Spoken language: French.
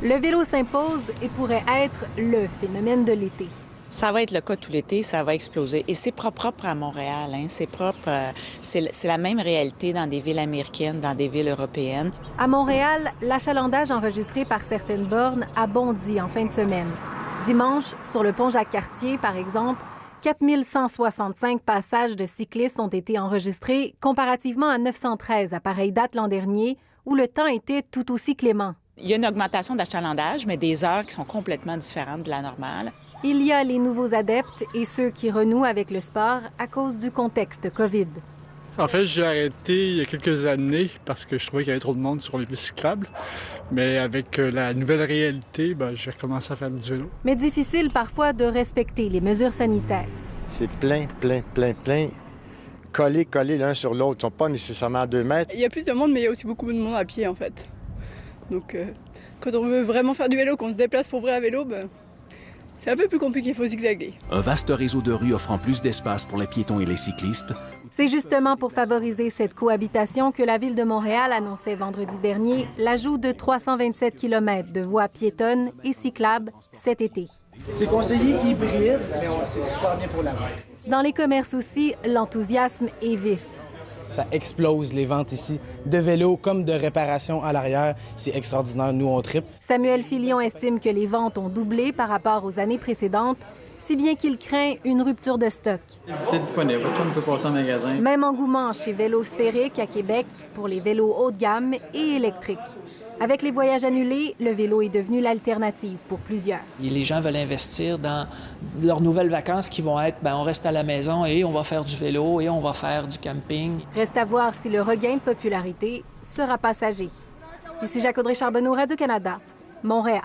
Le vélo s'impose et pourrait être le phénomène de l'été. Ça va être le cas tout l'été, ça va exploser. Et c'est pas propre à Montréal, hein. C'est propre, c'est la même réalité dans des villes américaines, dans des villes européennes. À Montréal, l'achalandage enregistré par certaines bornes a bondi en fin de semaine. Dimanche, sur le pont Jacques-Cartier, par exemple, 4165 passages de cyclistes ont été enregistrés comparativement à 913 à pareille date l'an dernier, où le temps était tout aussi clément. Il y a une augmentation d'achalandage, mais des heures qui sont complètement différentes de la normale. Il y a les nouveaux adeptes et ceux qui renouent avec le sport à cause du contexte COVID. En fait, j'ai arrêté il y a quelques années parce que je trouvais qu'il y avait trop de monde sur les pistes cyclables. Mais avec la nouvelle réalité, j'ai recommencé à faire du vélo. Mais difficile parfois de respecter les mesures sanitaires. C'est plein, collés l'un sur l'autre. Ils ne sont pas nécessairement à 2 mètres. Il y a plus de monde, mais il y a aussi beaucoup de monde à pied, en fait. Donc, quand on veut vraiment faire du vélo, qu'on se déplace pour vrai à vélo, c'est un peu plus compliqué, il faut zigzaguer. Un vaste réseau de rues offrant plus d'espace pour les piétons et les cyclistes. C'est justement pour favoriser cette cohabitation que la Ville de Montréal annonçait vendredi dernier l'ajout de 327 km de voies piétonnes et cyclables cet été. C'est conseillé hybride, mais c'est super bien pour la ville. Dans les commerces aussi, l'enthousiasme est vif. Ça explose les ventes ici, de vélos comme de réparations à l'arrière. C'est extraordinaire, nous on tripe. Samuel Filion estime que les ventes ont doublé par rapport aux années précédentes, si bien qu'il craint une rupture de stock. C'est disponible, on peut passer en magasin. Même engouement chez Vélo Sphérique à Québec pour les vélos haut de gamme et électriques. Avec les voyages annulés, le vélo est devenu l'alternative pour plusieurs. Et les gens veulent investir dans leurs nouvelles vacances qui vont être, on reste à la maison et on va faire du vélo et on va faire du camping. Reste à voir si le regain de popularité sera passager. Ici Jacques-Audrey Charbonneau, Radio-Canada, Montréal.